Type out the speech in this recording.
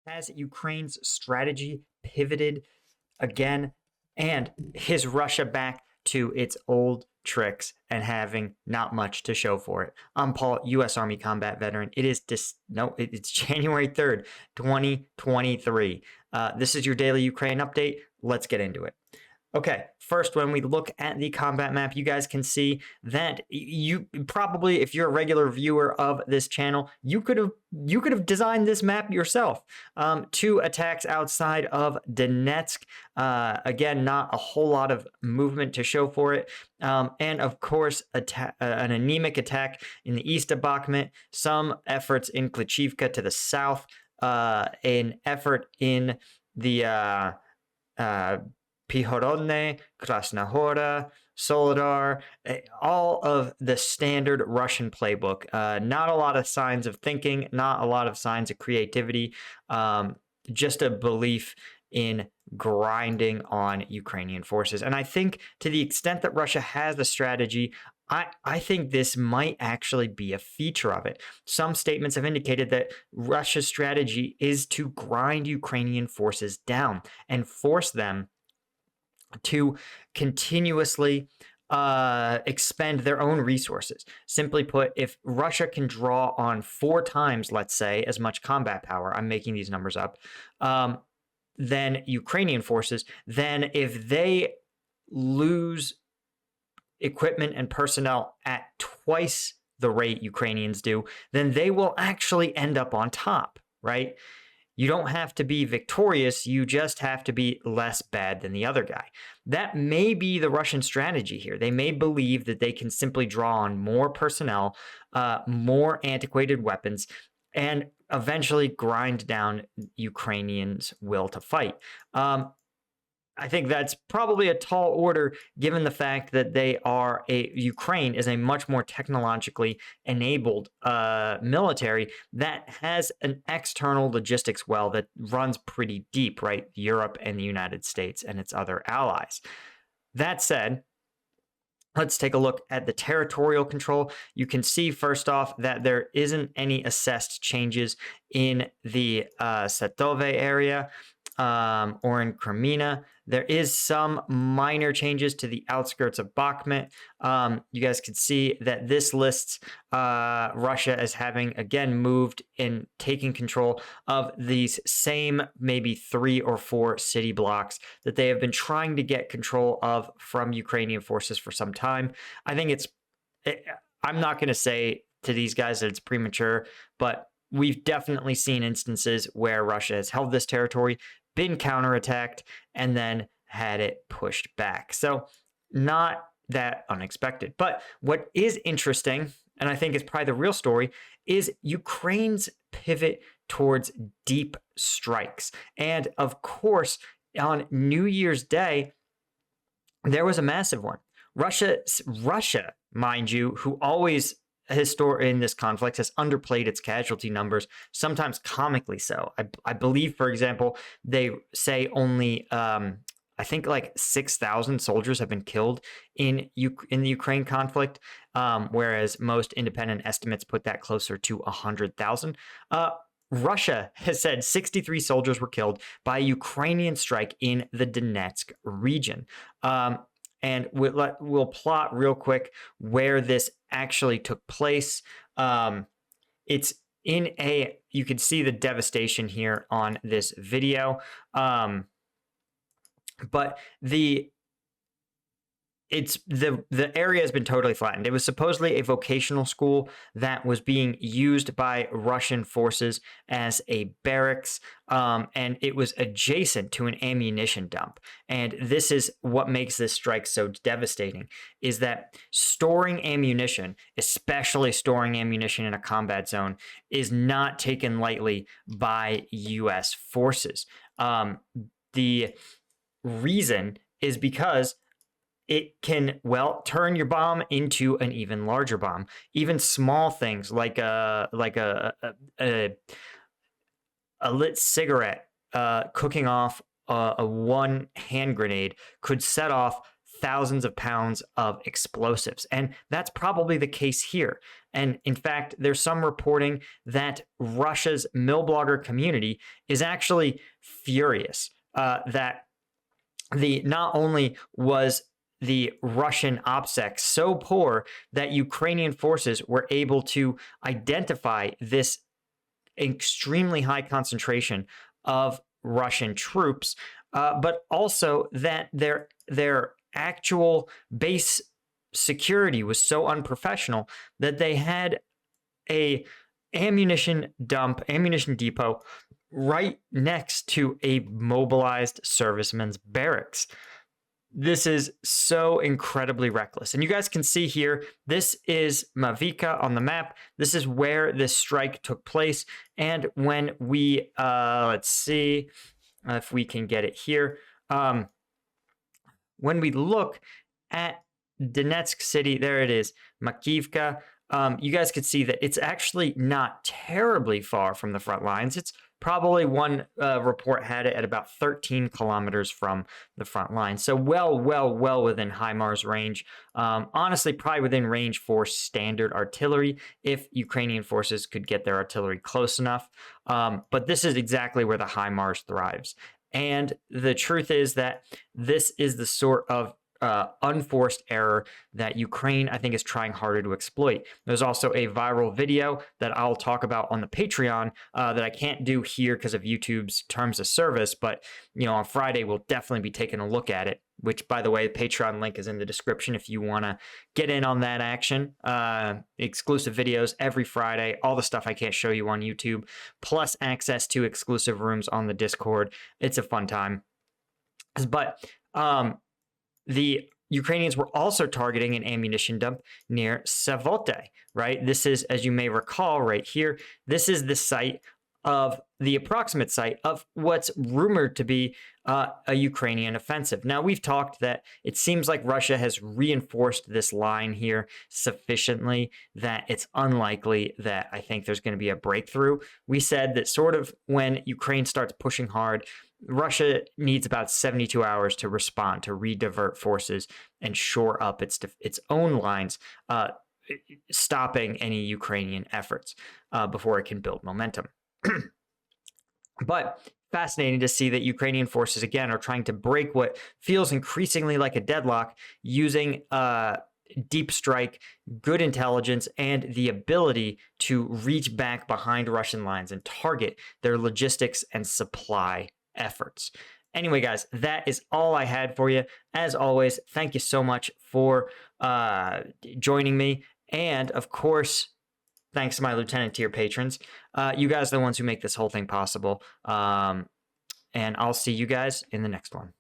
Has Ukraine's strategy pivoted again? And is Russia back to its old tricks and having not much to show for it? I'm Paul, U.S. Army combat veteran. It's January 3rd, 2023. This is your daily Ukraine update. Let's get into it. Okay, first, when we look at the combat map, you guys can see that you probably, if you're a regular viewer of this channel, you could have designed this map yourself. Two attacks outside of Donetsk. Again, not a whole lot of movement to show for it. And of course, an anemic attack in the east of Bakhmut. Some efforts in Klachivka to the south. An effort in the Pihorodne, Krasnohora, Soledar, all of the standard Russian playbook. Not a lot of signs of thinking, not a lot of signs of creativity, just a belief in grinding on Ukrainian forces. And I think to the extent that Russia has a strategy, I think this might actually be a feature of it. Some statements have indicated that Russia's strategy is to grind Ukrainian forces down and force them to continuously expend their own resources. Simply put, if Russia can draw on 4 times, let's say, as much combat power, I'm making these numbers up, than Ukrainian forces, then if they lose equipment and personnel at twice the rate Ukrainians do, then they will actually end up on top, right? You don't have to be victorious, you just have to be less bad than the other guy. That may be the Russian strategy here. They may believe that they can simply draw on more personnel, more antiquated weapons, and eventually grind down Ukrainians' will to fight. I think that's probably a tall order given the fact that Ukraine is a much more technologically enabled military that has an external logistics well that runs pretty deep, right? Europe and the United States and its other allies. That said, let's take a look at the territorial control. You can see first off that there isn't any assessed changes in the Satove area or in Crimea. There is some minor changes to the outskirts of Bakhmut. You guys can see that this lists Russia as having, again, moved and taking control of these same maybe 3 or 4 city blocks that they have been trying to get control of from Ukrainian forces for some time. I think I'm not going to say to these guys that it's premature, but we've definitely seen instances where Russia has held this territory, been counterattacked, and then had it pushed back. So not that unexpected. But what is interesting, and I think is probably the real story, is Ukraine's pivot towards deep strikes. And of course, on New Year's Day, there was a massive one. Russia, mind you, who always in this conflict has underplayed its casualty numbers, sometimes comically so. I believe, for example, they say only I think like 6,000 soldiers have been killed in the Ukraine conflict, whereas most independent estimates put that closer to 100,000. Russia has said 63 soldiers were killed by a Ukrainian strike in the Donetsk region. And we'll plot real quick where this actually took place. It's in you can see the devastation here on this video. But the area has been totally flattened. It was supposedly a vocational school that was being used by Russian forces as a barracks, and it was adjacent to an ammunition dump. And this is what makes this strike so devastating, is that storing ammunition, especially storing ammunition in a combat zone, is not taken lightly by U.S. forces. The reason is because it can, turn your bomb into an even larger bomb. Even small things like a lit cigarette cooking off a one hand grenade could set off thousands of pounds of explosives. And that's probably the case here. And in fact, there's some reporting that Russia's Millblogger community is actually furious that not only was the Russian OPSEC so poor that Ukrainian forces were able to identify this extremely high concentration of Russian troops, but also that their actual base security was so unprofessional that they had a ammunition depot right next to a mobilized servicemen's barracks. This is so incredibly reckless. And you guys can see here, this is Mavica on the map. This is where this strike took place. And when we, let's see if we can get it here. When we look at Donetsk city, there it is, Makivka. You guys could see that it's actually not terribly far from the front lines. It's probably one report had it at about 13 kilometers from the front line. So well within HIMARS range. Honestly, probably within range for standard artillery if Ukrainian forces could get their artillery close enough. But this is exactly where the HIMARS thrives. And the truth is that this is the sort of unforced error that Ukraine, I think, is trying harder to exploit. There's also a viral video that I'll talk about on the Patreon that I can't do here because of YouTube's terms of service, but on Friday we'll definitely be taking a look at it, which, by the way, the Patreon link is in the description if you want to get in on that action. Exclusive videos every Friday, all the stuff I can't show you on YouTube, plus access to exclusive rooms on the Discord. It's a fun time. But the Ukrainians were also targeting an ammunition dump near Savote, right? This is, as you may recall right here, this is the approximate site of what's rumored to be a Ukrainian offensive. Now, we've talked that it seems like Russia has reinforced this line here sufficiently that it's unlikely that I think there's going to be a breakthrough. We said that sort of when Ukraine starts pushing hard, Russia needs about 72 hours to respond, to redivert forces and shore up its own lines, stopping any Ukrainian efforts before it can build momentum. But fascinating to see that Ukrainian forces, again, are trying to break what feels increasingly like a deadlock using deep strike, good intelligence, and the ability to reach back behind Russian lines and target their logistics and supply efforts. Anyway, guys, that is all I had for you. As always, thank you so much for joining me. And of course, thanks to my Lieutenant tier patrons. You guys are the ones who make this whole thing possible. And I'll see you guys in the next one.